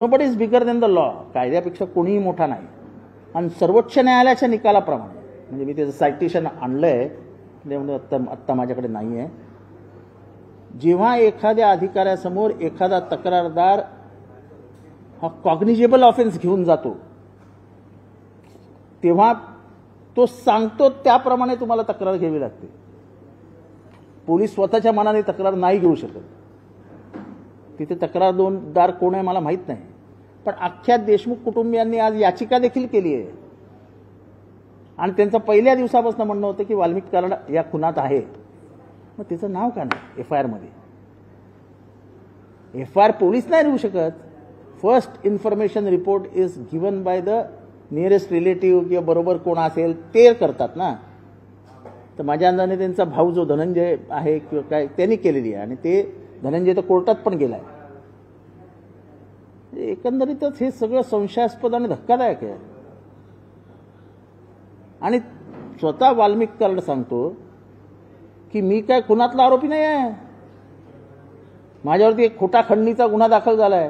Nobody is bigger than the law. कायद्यापेक्षा कोणीही मोठा नाही. आणि सर्वोच्च न्यायालयाच्या निकालाप्रमाणे, म्हणजे मी त्याचं सायटेशन आणलंय, आत्ता माझ्याकडे नाही आहे. जेव्हा एखाद्या अधिकाऱ्यासमोर एखादा तक्रारदार हा कॉग्निजेबल ऑफेन्स घेऊन जातो, तेव्हा तो सांगतो त्याप्रमाणे तुम्हाला तक्रार घ्यावी लागते. पोलीस स्वतःच्या मनाने तक्रार नाही घेऊ शकत. तिथे तक्रारदार कोण आहे मला माहीत नाही, पण अख्ख्या देशमुख कुटुंबियांनी आज याचिका देखील केली आहे. आणि त्यांचं पहिल्या दिवसापासून म्हणणं होतं की वाल्मिकी कराड या खुनात आहे. मग त्याचं नाव का नाही FIR मध्ये? FIR पोलीस नाही देऊ शकत. First information report is given by the nearest relative किंवा बरोबर कोण असेल ते करतात ना. तर माझ्या अंदाने त्यांचा भाऊ जो धनंजय आहे किंवा काय त्यांनी केलेली आहे, आणि ते धनंजय तर कोर्टात पण गेलाय. एकंदरीतच हे सगळं संशयास्पद आणि धक्कादायक आहे. आणि स्वतः वाल्मिकी कराड सांगतो की मी काय खुनातला आरोपी नाही आहे, माझ्यावरती एक खोटा खंडणीचा गुन्हा दाखल झालाय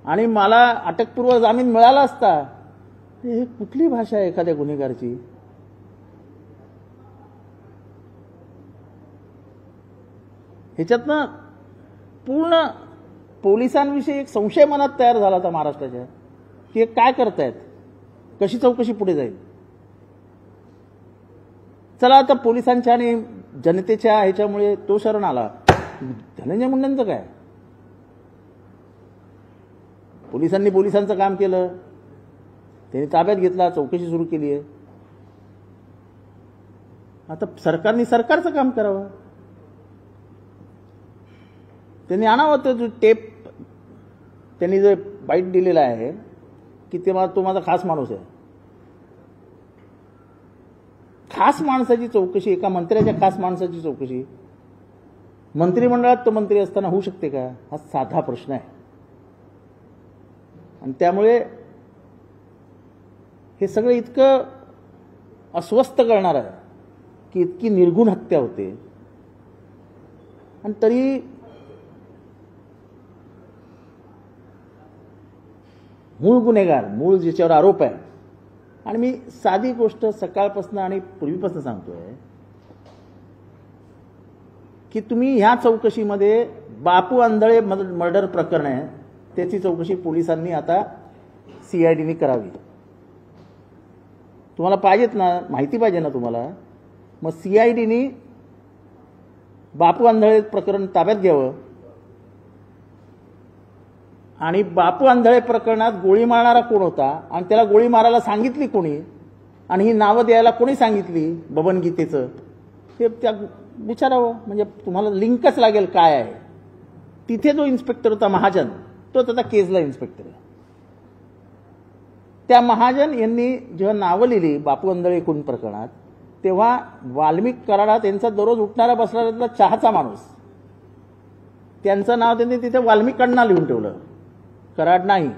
आणि मला अटकपूर्व जामीन मिळाला असता. हे कुठली भाषा आहे एखाद्या गुन्हेगारची? ह्याच्यातनं पूर्ण पोलिसांविषयी एक संशय मनात तयार झाला होता महाराष्ट्राच्या, की काय करतायत, कशी चौकशी पुढे जाईल. चला आता पोलिसांच्या आणि जनतेच्या ह्याच्यामुळे तो शरण आला. धनंजय मुंडेंचं काय? पोलिसांनी पोलिसांचं काम केलं, त्यांनी ताब्यात घेतला, चौकशी सुरू केली आहे. आता सरकारने सरकारचं काम करावं. त्यांनी आणावं तो जो टेप त्यांनी जो बाईट दिलेला आहे की तो माझा खास माणूस आहे. खास माणसाची चौकशी, एका मंत्र्याच्या खास माणसाची चौकशी मंत्रिमंडळात तो मंत्री असताना होऊ शकते का? हा साधा प्रश्न आहे. आणि त्यामुळे हे सगळं इतकं अस्वस्थ करणार आहे की इतकी निर्घुण हत्या होते. आणि तरी मूळ गुन्हेगार, मूळ ज्याच्यावर आरोप आहे. आणि मी साधी गोष्ट सकाळपासून आणि पूर्वीपासून सांगतोय की तुम्ही ह्या चौकशीमध्ये बापू आंधळे मर्डर प्रकरण आहे, त्याची चौकशी पोलिसांनी आता CIDने करावी. तुम्हाला पाहिजेत ना, माहिती पाहिजे ना तुम्हाला, मग CIDने बापू आंधळे प्रकरण ताब्यात घ्यावं. आणि बापू आंधळे प्रकरणात गोळी मारणारा कोण होता आणि त्याला गोळी मारायला सांगितली कोणी, आणि ही नावं द्यायला कोणी सांगितली बबन गीतेचं, ते त्या विचारावं. म्हणजे तुम्हाला लिंकच लागेल काय आहे. तिथे जो इन्स्पेक्टर होता महाजन, तो त्याचा केसला इन्स्पेक्टर आहे. त्या महाजन यांनी जेव्हा नावं लिहिली बापू आंधळे खून प्रकरणात, तेव्हा वाल्मिकी कराड त्यांचा दररोज उठणारा बसणारा चहाचा माणूस, त्यांचं नाव त्यांनी तिथे वाल्मिकी अण्णा लिहून ठेवलं, कराड नाही.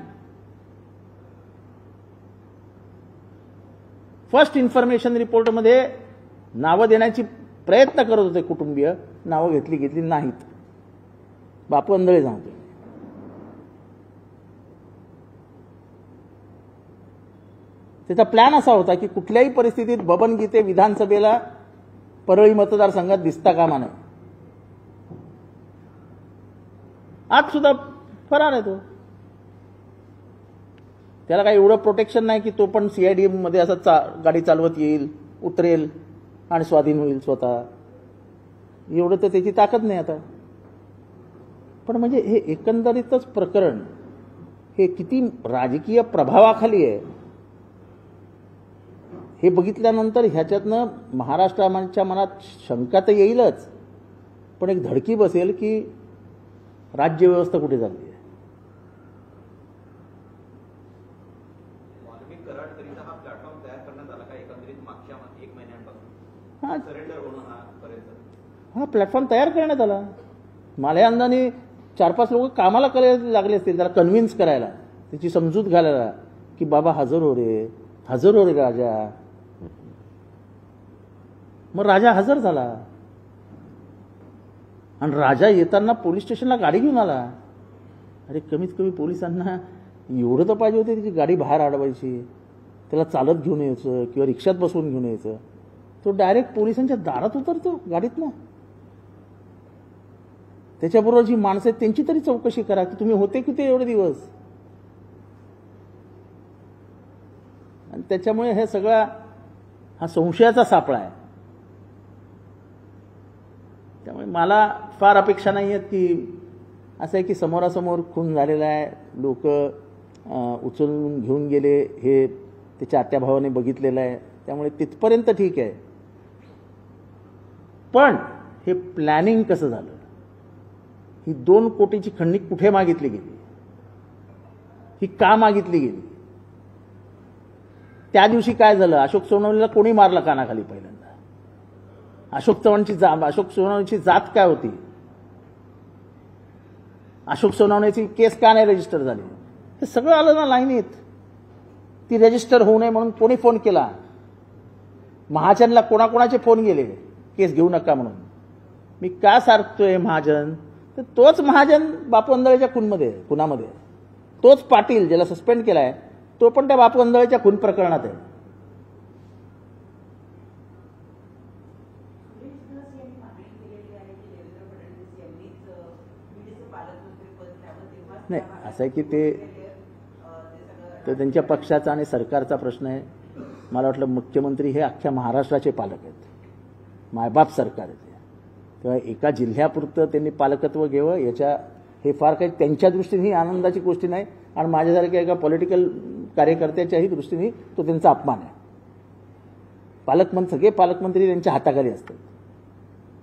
फर्स्ट इन्फॉर्मेशन रिपोर्टमध्ये नावं देण्याची प्रयत्न करत होते कुटुंबीय, नावं घेतली नाहीत. बापू आंधळे सांगतो. त्याचा प्लॅन असा होता की कुठल्याही परिस्थितीत बबन गीते विधानसभेला परळी मतदारसंघात दिसता कामा नये. आज सुद्धा फरार आहे तो. त्याला काही एवढं प्रोटेक्शन नाही की तो पण CID मध्ये असा गाडी चालवत येईल, उतरेल आणि स्वाधीन होईल स्वतः. एवढं तर त्याची ताकद नाही आता. पण म्हणजे हे एकंदरीतच प्रकरण हे किती राजकीय प्रभावाखाली आहे हे बघितल्यानंतर ह्याच्यातनं महाराष्ट्राच्या मनात शंका तर येईलच, पण एक धडकी बसेल की राज्यव्यवस्था कुठे चालली आहे. हा प्लॅटफॉर्म तयार करण्यात आला. माझ्या अंदाने 4-5 लोक कामाला करायला लागले असतील त्याला कन्व्हिन्स करायला, त्याची समजूत घालायला की बाबा हजर हो रे राजा. मग राजा हजर झाला आणि राजा येताना पोलीस स्टेशनला गाडी घेऊन आला. अरे कमीत कमी पोलिसांना एवढं तर पाहिजे होते त्याची गाडी बाहेर अडवायची, त्याला चालत घेऊन यायचं किंवा रिक्षात बसवून घेऊन यायचं. तो डायरेक्ट पोलिसांच्या दारात उतरतो गाडीतनं. त्याच्याबरोबर जी माणसं आहेत त्यांची तरी चौकशी करा की तुम्ही होते किती एवढे दिवस. आणि त्याच्यामुळे हे सगळा हा संशयाचा सापळा आहे. त्यामुळे मला फार अपेक्षा नाही आहेत की असं आहे की समोरासमोर खून झालेला आहे, लोक उचलून घेऊन गेले, हे त्याच्या आत्याभावाने बघितलेलं आहे, त्यामुळे तिथपर्यंत ठीक आहे. पण हे प्लॅनिंग कसं झालं, ही 2 कोटीची खंडणी कुठे मागितली गेली, ही का मागितली गेली, त्या दिवशी काय झालं, अशोक सोनवणेला कोणी मारलं कानाखाली पहिल्यांदा, अशोक सोनवणेची जात काय होती, अशोक सोनवणेची केस का नाही रजिस्टर झाली, हे सगळं आलं ना लाईनीत. ती रजिस्टर होऊ नये म्हणून कोणी फोन केला, महाजनला कोणाकोणाचे फोन गेले केस घेऊ नका म्हणून. मी का सारखतोय महाजन, तर तोच महाजन बापू अंधळेच्या खुनामध्ये, तोच पाटील ज्याला सस्पेंड केलाय तो पण त्या बापू अंधळेच्या खून प्रकरणात आहे. नाही असं आहे की ते त्यांच्या पक्षाचा आणि सरकारचा प्रश्न आहे. मला वाटलं मुख्यमंत्री हे अख्ख्या महाराष्ट्राचे पालक आहेत, मायबाप सरकार आहे, तेव्हा एका जिल्ह्यापुरतं त्यांनी पालकत्व घ्यावं याच्या हे फार काही त्यांच्या दृष्टीने ही आनंदाची गोष्टी नाही आणि माझ्यासारख्या एका पॉलिटिकल कार्यकर्त्याच्याही दृष्टीने तो त्यांचा अपमान आहे. सगळे पालकमंत्री त्यांच्या हाताखाली असतात.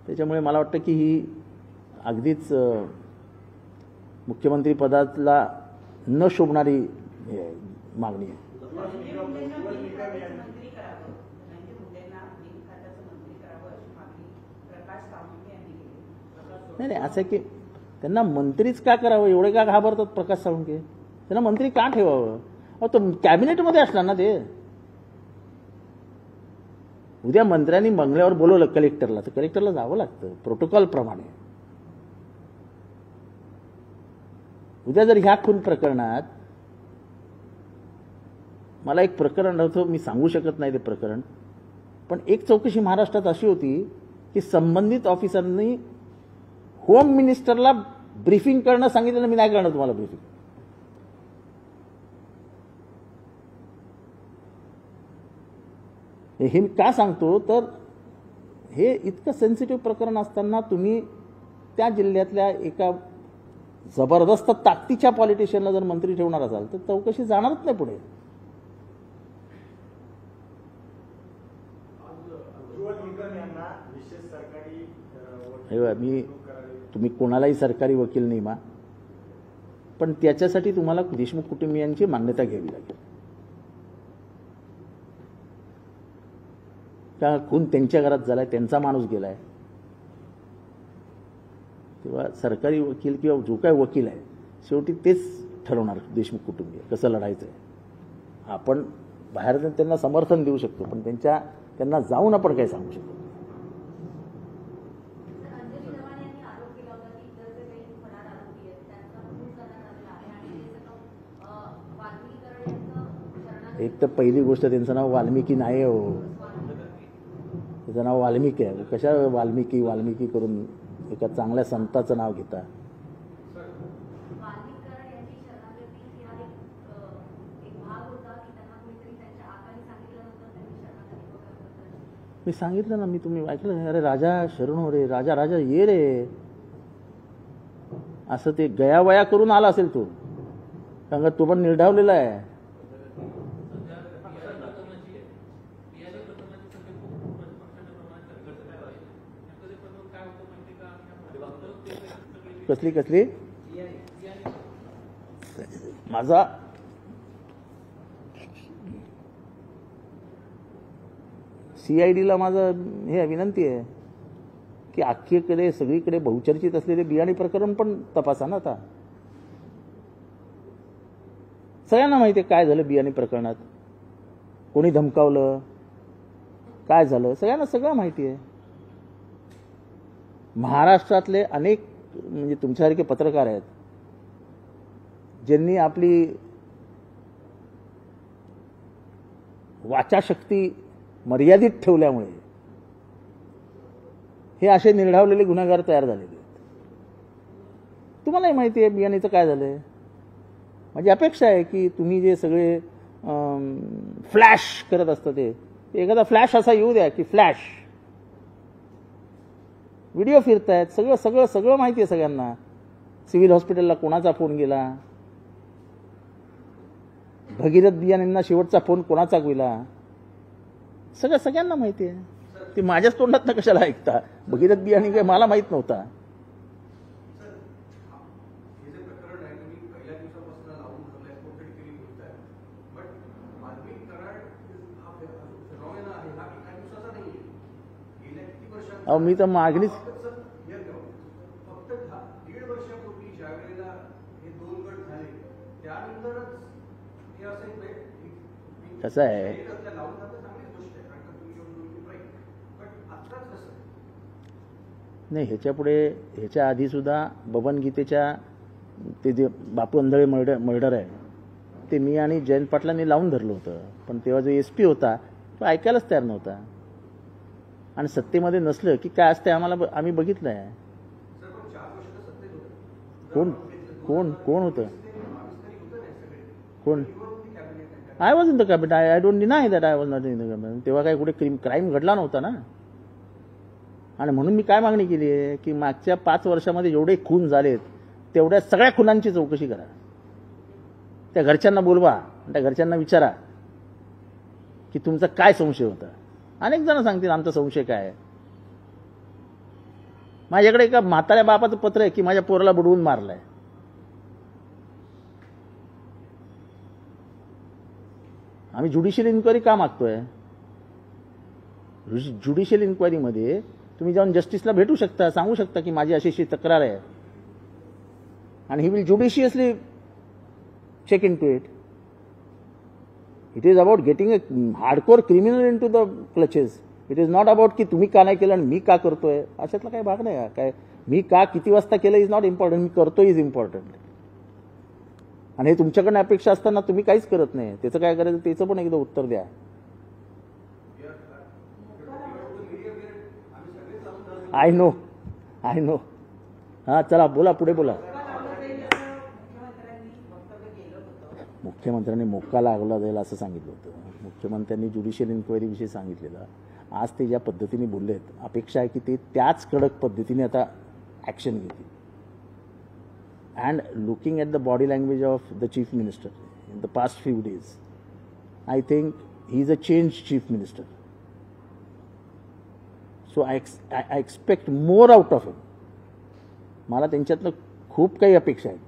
त्याच्यामुळे मला वाटतं की ही अगदीच मुख्यमंत्री पदाला न शोभणारी मागणी आहे. नाही नाही असं की त्यांना मंत्रीच का करावं, एवढे का घाबरतात प्रकाश साळुंखे, त्यांना मंत्री का ठेवावं. अहो तो कॅबिनेटमध्ये असणार ना ते. उद्या मंत्र्यांनी बंगल्यावर बोलवलं कलेक्टरला तर कलेक्टरला जावं लागतं प्रोटोकॉल प्रमाणे. उद्या जर ह्या खून प्रकरणात मला एक प्रकरण आठवतं, मी सांगू शकत नाही ते प्रकरण, पण एक चौकशी महाराष्ट्रात अशी होती की संबंधित ऑफिसरनी होम मिनिस्टरला ब्रीफिंग करणं सांगितलं, मी नाही करणार तुम्हाला ब्रीफिंग. हे मी का सांगतो तर हे इतकं सेन्सिटिव्ह प्रकरण असताना तुम्ही त्या जिल्ह्यातल्या एका जबरदस्त ताकदीच्या पॉलिटिशियनला जर मंत्री ठेवणार असाल तर चौकशी जाणारच नाही पुढे. तुम्ही कोणालाही सरकारी वकील नाही मा, पण त्याच्यासाठी तुम्हाला देशमुख कुटुंबियांची मान्यता घ्यावी लागेल. का खून त्यांच्या घरात झालाय, त्यांचा माणूस गेलाय, तेव्हा सरकारी वकील किंवा जो काय वकील आहे शेवटी तेच ठरवणार देशमुख कुटुंबीय कसं लढायचं आहे. आपण बाहेर त्यांना समर्थन देऊ शकतो पण त्यांना जाऊन आपण काय सांगू शकतो. एक तर पहिली गोष्ट त्यांचं नाव वाल्मिकी नाही हो, त्याचं नाव वाल्मिकी आहे. कशा वाल्मिकी करून एका चांगल्या संताचं नाव घेता. मी सांगितलं ना, तुम्ही ऐकलं, अरे राजा शरण हो रे, राजा राजा ये रे, असं ते गयावया करून आला असेल तो, कारण तो पण निर्ढावलेला आहे. कसली माझा CIDला माझं हे विनंती आहे की अख्खीकडे सगळीकडे बहुचर्चित असलेले बियाणे प्रकरण पण तपासा ना. आता सगळ्यांना माहिती आहे काय झालं बियाणे प्रकरणात, कोणी धमकावलं, काय झालं, सगळ्यांना सगळं माहिती आहे. महाराष्ट्रातले अनेक म्हणजे तुमच्यासारखे पत्रकार आहेत, ज्यांनी आपली वाचाशक्ती मर्यादित ठेवल्यामुळे हे असे निर्ढावलेले गुन्हेगार तयार झालेले आहेत. तुम्हालाही माहिती आहे बियाणीचं काय झालंय. माझी अपेक्षा आहे की तुम्ही जे सगळे फ्लॅश करत असता ते एखादा फ्लॅश असा येऊ द्या की फ्लॅश व्हिडिओ फिरतायत, सगळं सगळं सगळं माहिती आहे सगळ्यांना. सिव्हिल हॉस्पिटलला कोणाचा फोन गेला, भगीरथ बियाणींना शेवटचा फोन कोणाचा गेला, सगळं सगळ्यांना माहिती आहे. ते माझ्याच तोंडात कशाला ऐकता. भगीरथ बियाणी काय मला माहित नव्हता. अहो मी तर मागणीच कसं आहे, नाही ह्याच्या आधी सुद्धा बबन गीतेच्या ते जे बापू अंधळे मर्डर आहे ते मी आणि जयंत पाटलांनी लावून धरलं होतं. पण तेव्हा जो SP होता तो ऐकायलाच तयार नव्हता. आणि सत्तेमध्ये नसलं की काय असते आम्ही बघितलं आहे. कोण कोण कोण होतं कोण. I was in the cabinet. I don't deny that I was not in the cabinet. तेव्हा काही कुठे क्राईम घडला नव्हता ना. आणि म्हणून मी काय मागणी केली आहे की मागच्या 5 वर्षामध्ये जेवढे खून झालेत तेवढ्या सगळ्या खुनांची चौकशी करा. त्या घरच्यांना बोलवा, त्या घरच्यांना विचारा की तुमचा काय संशय होता. अनेक जण सांगतील आमचा संशय काय आहे. माझ्याकडे एका म्हाताऱ्या बापाचं पत्र आहे की माझ्या पोराला बुडवून मारलंय. आम्ही ज्युडिशियल इन्क्वायरी का मागतोय. ज्युडिशियल इन्क्वायरीमध्ये तुम्ही जाऊन जस्टिसला भेटू शकता, सांगू शकता की माझी अशी तक्रार आहे आणि he will judiciously check into it. It is about getting a hardcore criminal into the clutches. It is not about की तुम्ही का नाही केलं आणि मी का करतोय. अशातला काही भाग नाही. काय मी का किती वाजता केलं इज नॉट इम्पॉर्टंट, मी करतोय इज इम्पॉर्टंट. आणि हे तुमच्याकडनं अपेक्षा असताना तुम्ही काहीच करत नाही. त्याचं काय करायचं त्याचं पण एकदा उत्तर द्या. आय नो हां चला बोला, पुढे बोला. मुख्यमंत्र्यांनी मोक्का लागला जाईल असं सांगितलं होतं. मुख्यमंत्र्यांनी ज्युडिशियल इन्क्वायरीविषयी सांगितलेलं. आज ते ज्या पद्धतीने बोललेत, अपेक्षा आहे की ते त्याच कडक पद्धतीने आता ॲक्शन घेतील. And looking at the body language of the chief minister in the past few days, I think he is a change chief minister. So I expect more out of him. मला त्यांच्यातनं खूप काही अपेक्षा आहेत.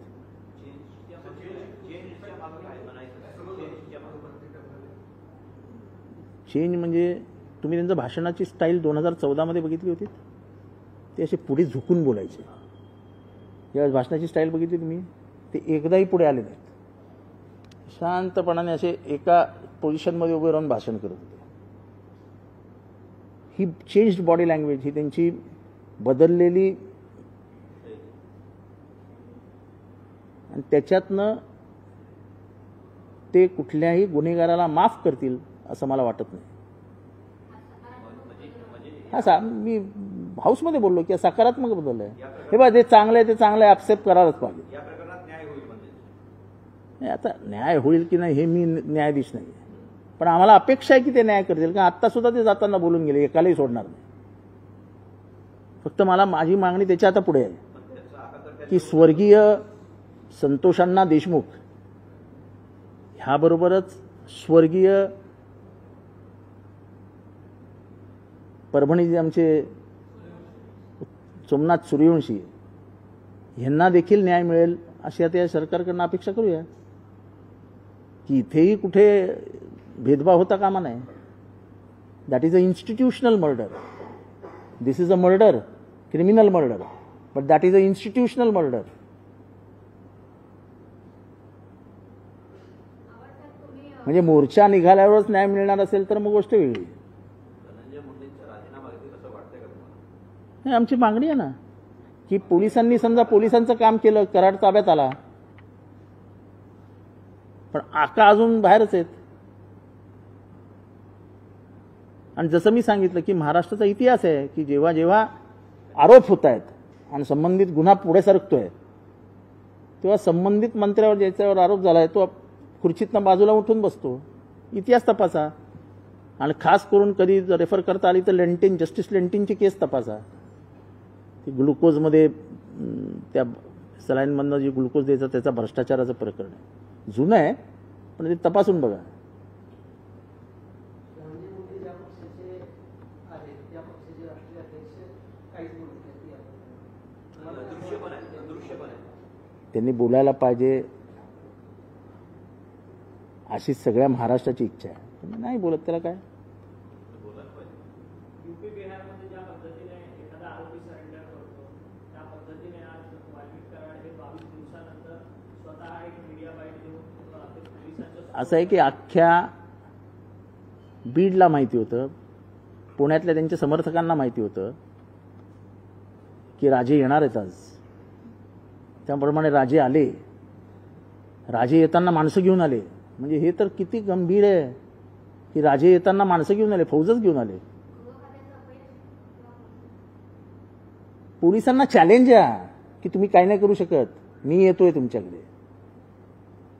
Change म्हणजे तुम्ही त्यांचं भाषणाची स्टाईल 2014 बघितली होती. ते असे पुढे झुकून बोलायचे. ज्यावेळेस भाषणाची स्टाईल बघितली तुम्ही, ते एकदाही पुढे आले नाहीत. शांतपणाने असे एका पोझिशनमध्ये उभे राहून भाषण करत होते. ही चेंज्ड बॉडी लँग्वेज, ही त्यांची बदललेली, आणि त्याच्यातनं ते कुठल्याही गुन्हेगाराला माफ करतील असं मला वाटत नाही. हा मी हाऊसमध्ये बोललो की सकारात्मक बदल आहे. हे बघा, जे चांगलं आहे ते चांगलं आहे, ॲक्सेप्ट करायलाच पाहिजे. नाही आता न्याय होईल की नाही हे मी न्यायाधीश नाही, पण आम्हाला अपेक्षा आहे की ते न्याय करतील. कारण आत्ता सुद्धा ते जाताना बोलून गेले एकालाही सोडणार नाही. फक्त माझी मागणी त्याच्या आता पुढे आहे की स्वर्गीय संतोषाण्णा देशमुख ह्याबरोबरच स्वर्गीय परभणीचे आमचे सोमनाथ सूर्यवंशी यांना देखील न्याय मिळेल अशी आता या सरकारकडनं अपेक्षा करूया. की इथेही कुठे भेदभाव होता कामा नये. That is a institutional murder. This is a murder, criminal murder, but that is a institutional murder. म्हणजे मोर्चा निघाल्यावरच न्याय मिळणार असेल तर मग गोष्ट वेगळी. नाही, आमची मागणी आहे ना की पोलिसांनी समजा पोलिसांचं काम केलं, कराड ताब्यात आला, पण आका अजून बाहेरच आहेत. आणि जसं मी सांगितलं की महाराष्ट्राचा इतिहास आहे की जेव्हा जेव्हा आरोप होत आहेत आणि संबंधित गुन्हा पुढे सरकतोय तेव्हा संबंधित मंत्र्यावर ज्याच्यावर आरोप झाला आहे तो खुर्चीतनं बाजूला उठून बसतो. इतिहास तपासा. आणि खास करून कधी जर रेफर करता आली तर लेंटिन, जस्टिस लेंटिनची केस तपासा. ती ग्लुकोजमध्ये त्या सलाईनमधनं जे ग्लुकोज द्यायचं त्याचा भ्रष्टाचाराचं प्रकरण आहे. जुनं आहे पण ते तपासून बघा. त्यांनी बोलायला पाहिजे अशी सगळ्या महाराष्ट्राची इच्छा आहे. पण नाही बोलत, त्याला काय. यूपी बिहारमध्ये ज्या पद्धतीने एखादा आरोपी सरेंडर करतो त्या पद्धतीने आज वाल्मिक कराड हे 22 दिवसानंतर स्वतः एक मीडिया बाईट देऊन पोलिसांच्या असं आहे की अख्ख्या बीडला माहिती होतं, पुण्यातल्या त्यांच्या समर्थकांना माहिती होतं की राजे येणार आहेत आज. त्याप्रमाणे राजे आले. राजे येताना माणसं घेऊन आले. म्हणजे हे तर किती गंभीर आहे की राजे येताना माणसं घेऊन आले, फौजच घेऊन आले. पोलिसांना चॅलेंज आहे की तुम्ही काय नाही करू शकत, मी येतोय तुमच्याकडे.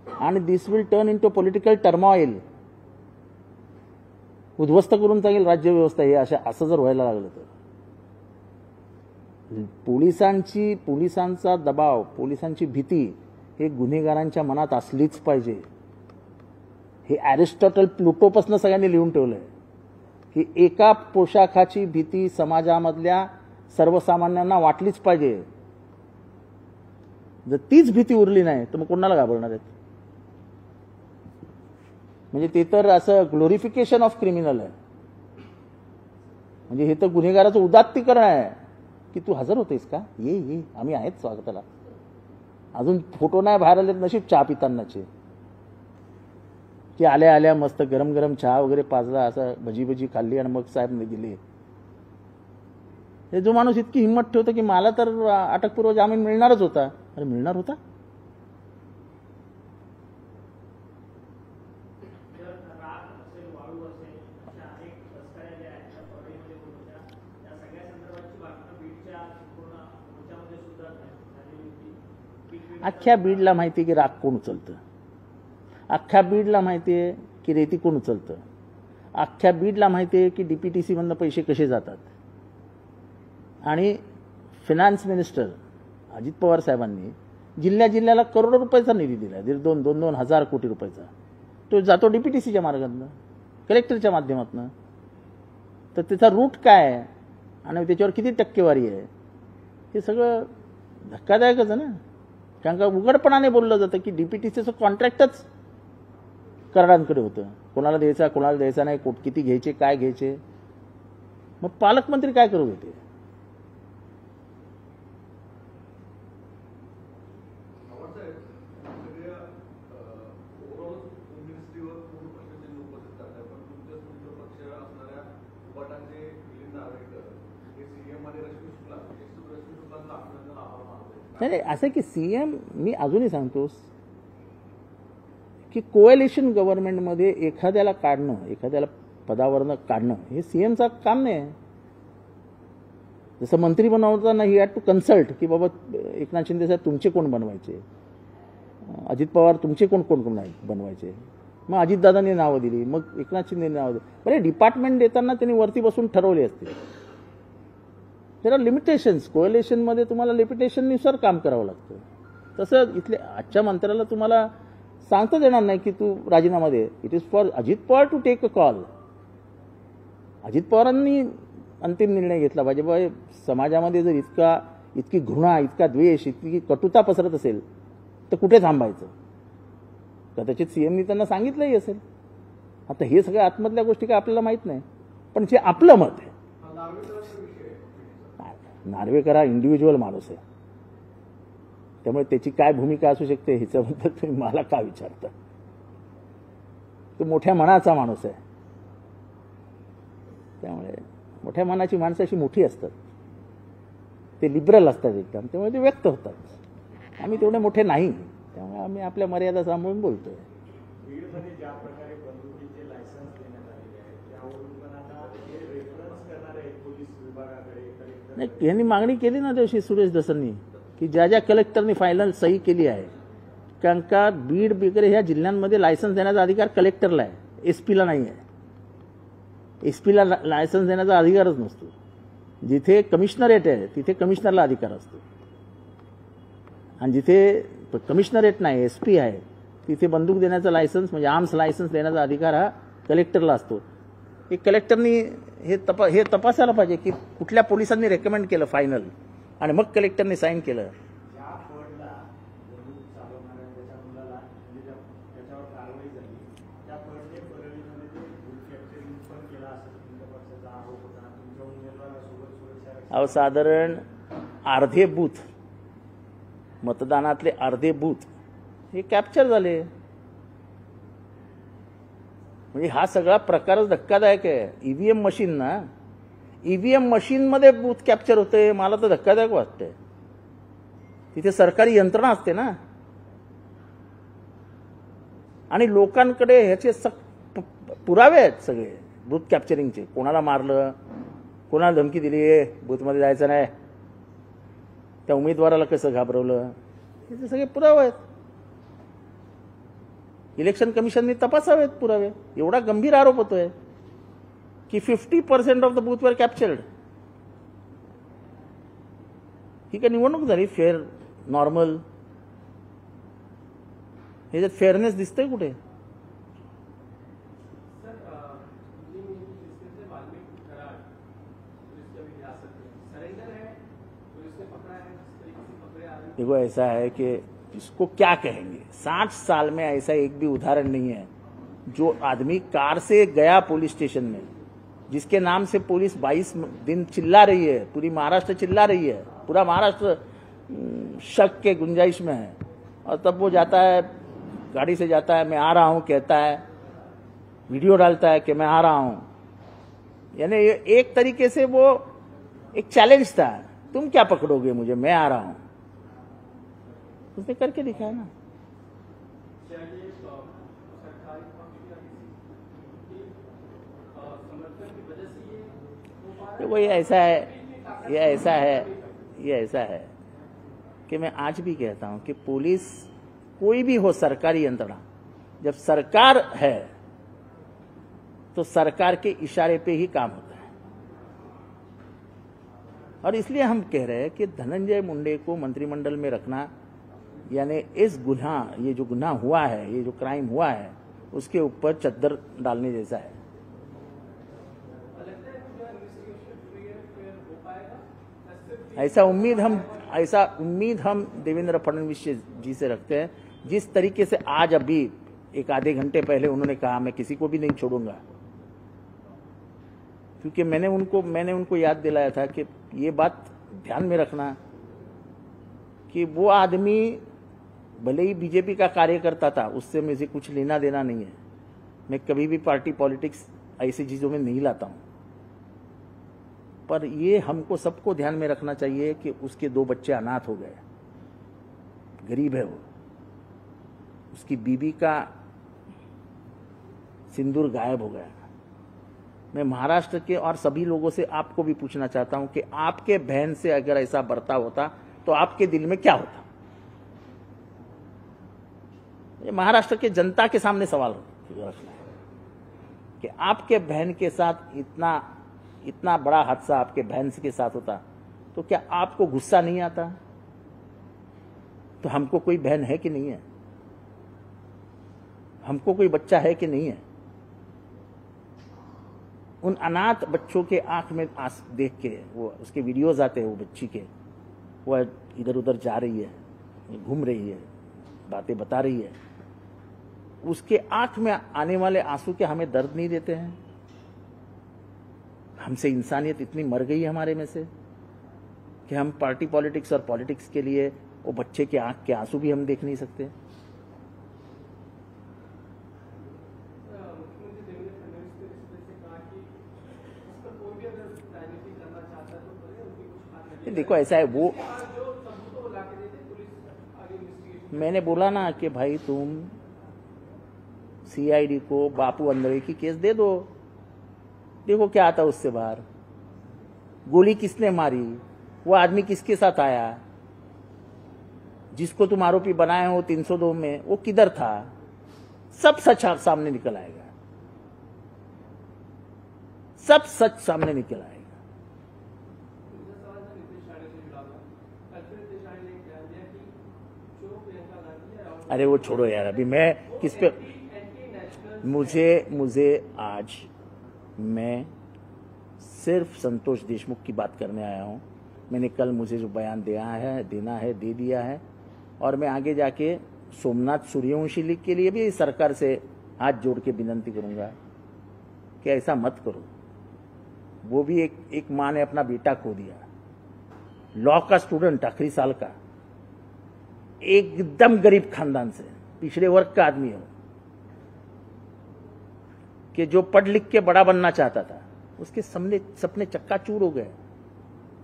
आणि this will turn into political turmoil. उद्ध्वस्त करून जाईल राज्यव्यवस्था हे असं जर व्हायला लागलं तर. पोलिसांचा दबाव, पोलिसांची भीती हे गुन्हेगारांच्या मनात असलीच पाहिजे. हे अरिस्टॉटल, प्लुटोपासून सगळ्यांनी लिहून ठेवलंय की एका पोशाखाची भीती समाजामधल्या सर्वसामान्यांना वाटलीच पाहिजे. जर तीच भीती उरली नाही तर मग कोणाला घाबरणार आहेत. म्हणजे ते तर असं ग्लोरिफिकेशन ऑफ क्रिमिनल आहे. म्हणजे हे तर गुन्हेगाराचं उदात्तीकरण आहे की तू हजर होतेस का, ये आम्ही आहेत स्वागताला. अजून फोटो नाही बाहेर आले, नशीब चहा पितानाचे की आल्या आल्या मस्त गरम गरम चहा वगैरे पाजला, असं भजी खाल्ली आणि मग साहेब गेले. हे जो माणूस इतकी हिंमत ठेवतो की मला तर अटकपूर्व जामीन मिळणारच होता. अरे मिळणार होता. अख्ख्या बीडला माहिती आहे की राग कोण उचलतं. अख्ख्या बीडला माहिती आहे की रेती कोण उचलतं. अख्ख्या बीडला माहिती आहे की DPTC मधनं पैसे कसे जातात. आणि फिनान्स मिनिस्टर अजित पवार साहेबांनी जिल्ह्याला करोडो रुपयाचा निधी दिला, 2 हजार कोटी रुपयाचा. तो जातो DPTCच्या मार्गातनं, कलेक्टरच्या माध्यमातून. तर त्याचा रूट काय आहे आणि त्याच्यावर किती टक्केवारी आहे हे सगळं धक्कादायकच आहे ना. कारण का उघडपणाने बोललं जातं की DPTCचं कॉन्ट्रॅक्टच कराडांकडे होतं. कोणाला द्यायचा, कोणाला द्यायचा नाही, किती घ्यायचे, काय घ्यायचे. मग पालकमंत्री काय करू देते. नाही असं की CM, मी अजूनही सांगतो की कोएलिशन गव्हर्नमेंटमध्ये एखाद्याला काढणं, एखाद्याला पदावरनं काढणं हे CMचा काम नाही. जसं मंत्री बनवताना ही हॅड टू कन्सल्ट की बाबा एकनाथ शिंदे साहेब तुमचे कोण बनवायचे, अजित पवार तुमचे कोण बनवायचे. मग अजितदादांनी नावं दिली, मग एकनाथ शिंदेनी नावं दिली. बरे डिपार्टमेंट देताना त्यांनी वरती बसून ठरवले असते. There are limitations. कोएलिशनमध्ये तुम्हाला लिमिटेशननुसार काम करावं लागतं. तसं इथले आजच्या मंत्र्याला तुम्हाला सांगताच येणार नाही की तू राजीनामा दे. It is for Ajit Pawar to take a call. Ajit पवारांनी अंतिम निर्णय घेतला पाहिजे. बाबा समाजामध्ये जर इतकी घृणा, इतका द्वेष, इतकी कटुता पसरत असेल तर कुठे थांबायचं. कदाचित CMनी त्यांना सांगितलंही असेल. आता हे सगळ्या आतमधल्या गोष्टी काय आपल्याला माहीत नाही, पण जे आपलं मत आहे. नार्वेकर हा इंडिव्हिज्युअल माणूस आहे, त्यामुळे त्याची काय भूमिका असू शकते ह्याच्याबद्दल तुम्ही मला का विचारता. तो मोठ्या मनाचा माणूस आहे. त्यामुळे मोठ्या मनाची माणसं अशी मोठी असतात, ते लिबरल असतात एकदम, त्यामुळे ते व्यक्त होतात. आम्ही तेवढे मोठे नाही, त्यामुळे आम्ही आपल्या मर्यादा सांभाळून बोलतोय. नाही यांनी मागणी केली ना दिवशी सुरेश दसांनी की ज्या ज्या कलेक्टरनी फायनल सही केली आहे, कारण का बीड वगैरे ह्या जिल्ह्यांमध्ये लायसन्स देण्याचा अधिकार कलेक्टरला आहे, एसपीला नाही आहे. एसपीला लायसन्स देण्याचा अधिकारच नसतो. जिथे कमिशनरेट आहे तिथे कमिशनरला अधिकार असतो, आणि जिथे कमिशनरेट नाही एसपी आहे तिथे बंदूक देण्याचा लायसन्स म्हणजे आर्म्स लायसन्स देण्याचा अधिकार हा कलेक्टरला असतो. हे कलेक्टरनी हे तपासायला पाहिजे की कुठल्या पोलिसांनी रेकमेंड केलं फायनल, आणि मग कलेक्टरने साईन केलं. ज्या फळला बंदूक चालवणाऱ्या त्याच्या मुलाला म्हणजे त्याच्यावर कारवाई झाली, त्या फळने परळीमध्ये ते बुल कॅप्चरिंग पण केलं असं तुमच्या पक्षाचा आरोप होता. तुमच्या उमेदवारासोबत सुरक्षा अहो साधारण अर्धे बूथ, मतदानातले अर्धे बूथ हे कॅप्चर झाले. म्हणजे हा सगळा प्रकारच धक्कादायक आहे. ईव्हीएम मशीन ना, ईव्हीएम मशीनमध्ये बूथ कॅप्चर होते, मला तर धक्कादायक वाटतंय. तिथे सरकारी यंत्रणा असते ना, आणि लोकांकडे ह्याचे पुरावे आहेत सगळे बूथ कॅप्चरिंगचे. कोणाला मारलं, कोणाला धमकी दिली, बूथमध्ये जायचं नाही, त्या उमेदवाराला कसं घाबरवलं, हे सगळे पुरावे आहेत. इलेक्शन कमिशनने तपासावेत पुरावे. एवढा गंभीर आरोप होतोय की 50% ऑफ द बूथ वर कॅप्चर्ड. ही काय निवडणूक झाली फेअर नॉर्मल? ह्याच्यात फेअरनेस दिसतंय कुठे? देखो ऐसा है कि इसको क्या कहेंगे, 60 साल में ऐसा एक भी उदाहरण नहीं है जो आदमी कार से गया पुलिस स्टेशन में, जिसके नाम से पुलिस 22 दिन चिल्ला रही है, पूरी महाराष्ट्र चिल्ला रही है, पूरा महाराष्ट्र शक के गुंजाइश में है, और तब वो जाता है, गाड़ी से जाता है, मैं आ रहा हूं कहता है, वीडियो डालता है कि मैं आ रहा हूं. यानी एक तरीके से वो एक चैलेंज था, तुम क्या पकड़ोगे मुझे, मैं आ रहा हूं. उसने करके दिखाया ना. तो ये ऐसा है कि मैं आज भी कहता हूं कि पुलिस कोई भी हो, सरकारी यंत्रणा, जब सरकार है तो सरकार के इशारे पे ही काम होता है. और इसलिए हम कह रहे हैं कि धनंजय मुंडे को मंत्रिमंडल में रखना यानी इस गुनाह, ये जो गुनाह हुआ है, ये जो क्राइम हुआ है, उसके ऊपर चद्दर डालने जैसा है. ऐसा उम्मीद हम देवेंद्र फडणवीस जी से रखते हैं. जिस तरीके से आज अभी एक आधे घंटे पहले उन्होंने कहा मैं किसी को भी नहीं छोड़ूंगा, क्योंकि मैंने उनको याद दिलाया था कि ये बात ध्यान में रखना कि वो आदमी भले ही बीजेपी का कार्यकर्ता था, उससे मुझे कुछ लेना देना नहीं है. मैं कभी भी पार्टी पॉलिटिक्स ऐसी चीजों में नहीं लाता हूं, पर ये हमको सबको ध्यान में रखना चाहिए कि उसके 2 बच्चे अनाथ हो गए, गरीब है वो, उसकी बीबी का सिंदूर गायब हो गया. मैं महाराष्ट्र के और सभी लोगों से आपको भी पूछना चाहता हूं कि आपके बहन से अगर ऐसा बर्ताव होता तो आपके दिल में क्या होता? ये महाराष्ट्र के जनता के सामने सवाल रखना है कि आपके बहन के साथ इतना बड़ा हादसा आपके बहन के साथ होता तो क्या आपको गुस्सा नहीं आता? तो हमको कोई बहन है कि नहीं है? हमको कोई बच्चा है कि नहीं है? उन अनाथ बच्चों के आंख में आंसू देख के, वो उसके वीडियोज आते हैं, वो बच्ची के, वो इधर उधर जा रही है, घूम रही है, बातें बता रही है, उसके आंख में आने वाले आंसू के हमें दर्द नहीं देते हैं? हमसे इंसानियत इतनी मर गई है हमारे में से कि हम पार्टी पॉलिटिक्स और पॉलिटिक्स के लिए वो बच्चे के आंख के आंसू भी हम देख नहीं सकते. देखो ऐसा है, वो मैंने बोला ना कि भाई तुम सीआईडी को बापू अंधड़े की केस दे दो, देखो क्या आता उससे बाहर. गोली किसने मारी, वो आदमी किसके साथ आया, जिसको तुम आरोपी बनाए हो 302 में, वो किधर था, सब सच सामने निकल आएगा, सब सच सामने निकल आएगा। अरे वो छोड़ो यार, अभी मैं किस पे, मुझे आज मैं सिर्फ संतोष देशमुख की बात करने आया हूं। मैंने कल मुझे जो बयान देना है दे दिया है, और मैं आगे जाके सोमनाथ सूर्यवंशी लीग के लिए भी सरकार से हाथ जोड़ के विनती करूंगा कि ऐसा मत करो। वो भी एक माँ ने अपना बेटा खो दिया, लॉ का स्टूडेंट, आखिरी साल का, एकदम गरीब खानदान से, पिछड़े वर्ग का आदमी हो, कि जो पढ़ लिख के बड़ा बनना चाहता था, उसके सपने चक्काचूर हो गए।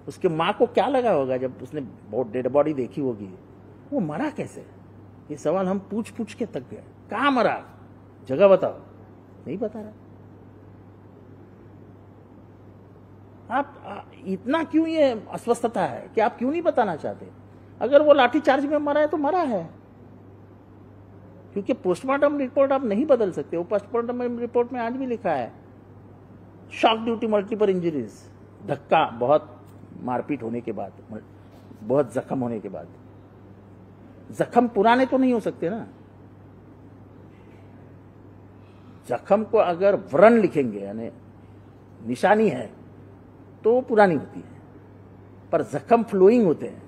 उसके माँ को क्या लगा होगा जब उसने बहुत डेड बॉडी देखी होगी, वो मरा कैसे, ये सवाल हम पूछ पूछ के थक गए। कहाँ मरा, जगह बताओ, नहीं बता रहा। आप इतना क्यों ये अस्वस्थता है कि आप क्यों नहीं बताना चाहते? अगर वो लाठीचार्ज में मरा है तो मरा है, क्योंकि पोस्टमार्टम रिपोर्ट आप नहीं बदल सकते। वो पोस्टमार्टम रिपोर्ट में आज भी लिखा है shock due to multiple injuries, धक्का, बहुत मारपीट होने के बाद, बहुत जख्म होने के बाद। जख्म पुराने तो नहीं हो सकते ना, जख्म को अगर व्रण लिखेंगे यानी निशानी है तो पुरानी होती है, पर जख्म फ्लोइंग होते हैं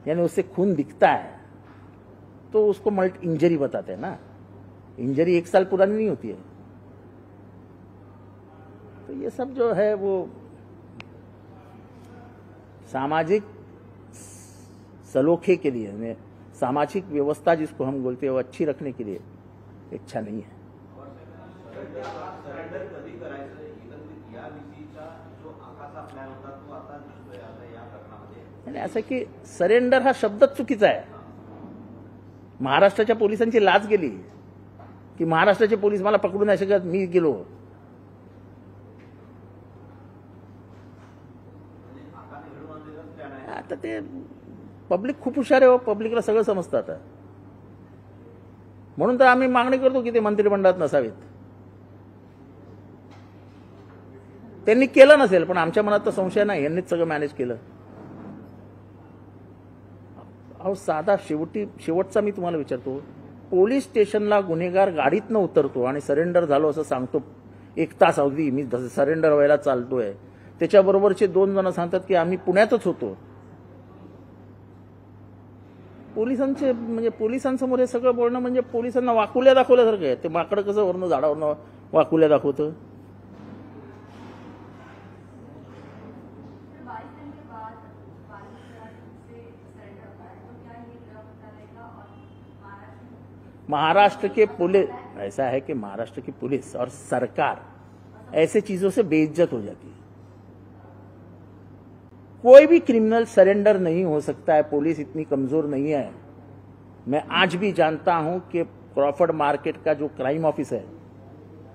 यानी उससे खून दिखता है तो उसको मल्टी इंजरी बताते हैं ना। इंजरी 1 साल पुरानी नहीं होती है। तो ये सब जो है वो सामाजिक सलोखे के लिए, सामाजिक व्यवस्था जिसको हम बोलते हैं वो अच्छी रखने के लिए इच्छा नहीं है। असं की सरेंडर हा शब्दच चुकीचा आहे। महाराष्ट्राच्या पोलिसांची लाज गेली की महाराष्ट्राचे पोलीस मला पकडू नाही शकत, मी गेलो। आता ते पब्लिक खूप हुशार आहे, पब्लिकला सगळं समजतं आता। म्हणून तर आम्ही मागणी करतो की ते मंत्रिमंडळात नसावेत। त्यांनी केलं नसेल पण आमच्या मनात तर संशय नाही, यांनीच सगळं मॅनेज केलं। अहो साधा शेवटचा मी तुम्हाला विचारतो, पोलीस स्टेशनला गुन्हेगार गाडीत न उतरतो आणि सरेंडर झालो असं सांगतो, 1 तास अगदी मी सरेंडर व्हायला चालतोय, त्याच्याबरोबरचे 2 जण सांगतात की आम्ही पुण्यातच होतो। पोलिसांचे म्हणजे पोलिसांसमोर हे सगळं बोलणं म्हणजे पोलिसांना वाकुल्या दाखवल्यासारखं आहे। ते माकडं कसं वरनं झाडावरनं वाकुल्या दाखवतं। महाराष्ट्र के पुलिस, ऐसा है कि महाराष्ट्र की पुलिस और सरकार ऐसे चीजों से बेइज्जत हो जाती है। कोई भी क्रिमिनल सरेंडर नहीं हो सकता है, पुलिस इतनी कमजोर नहीं है। मैं आज भी जानता हूं कि क्रॉफर्ड मार्केट का जो क्राइम ऑफिस है,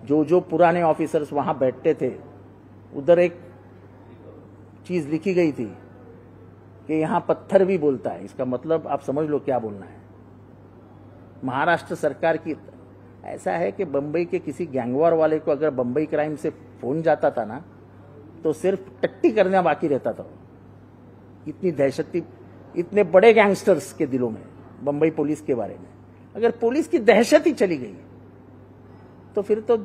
जो पुराने ऑफिसर्स वहां बैठते थे, उधर एक चीज लिखी गई थी कि यहां पत्थर भी बोलता है। इसका मतलब आप समझ लो क्या बोलना है। महाराष्ट्र सरकार की ऐसा है कि बंबई के किसी गैंगवार वाले को अगर बंबई क्राइम से फोन जाता था ना तो सिर्फ टट्टी करना बाकी रहता था। इतनी दहशत थी इतने बड़े गैंगस्टर्स के दिलों में बंबई पुलिस के बारे में। अगर पुलिस की दहशत ही चली गई तो फिर तो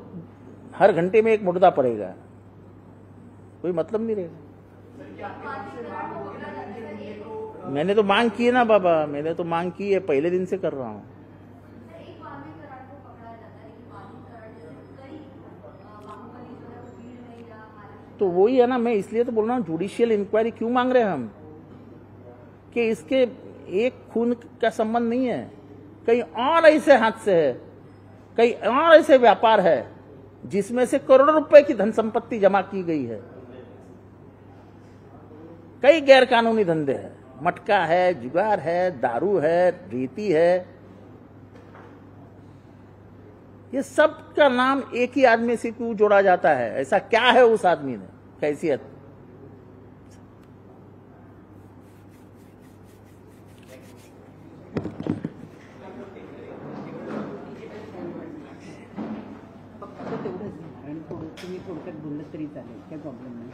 हर घंटे में एक मुर्दा पड़ेगा, कोई मतलब नहीं रहेगा। मैंने तो मांग की है ना बाबा, मैंने तो मांग की है, पहले दिन से कर रहा हूं। तो वही है ना, मैं इसलिए तो बोल रहा हूं जुडिशियल इंक्वायरी क्यों मांग रहे हैं हम, कि इसके एक खून का संबंध नहीं है, कहीं और ऐसे हादसे है, कहीं और ऐसे व्यापार है जिसमें से करोड़ों रुपए की धन संपत्ति जमा की गई है। कई गैर कानूनी धंधे हैं, मटका है, जुगार है, दारू है, रेती है, ये सब का नाम एक ही आदमी से क्यों जोड़ा जाता है? ऐसा क्या है उस आदमी ने, कैसियत? आणि तुम्ही थोडक्यात बोललं तरी चालेल, काही प्रॉब्लेम नाही.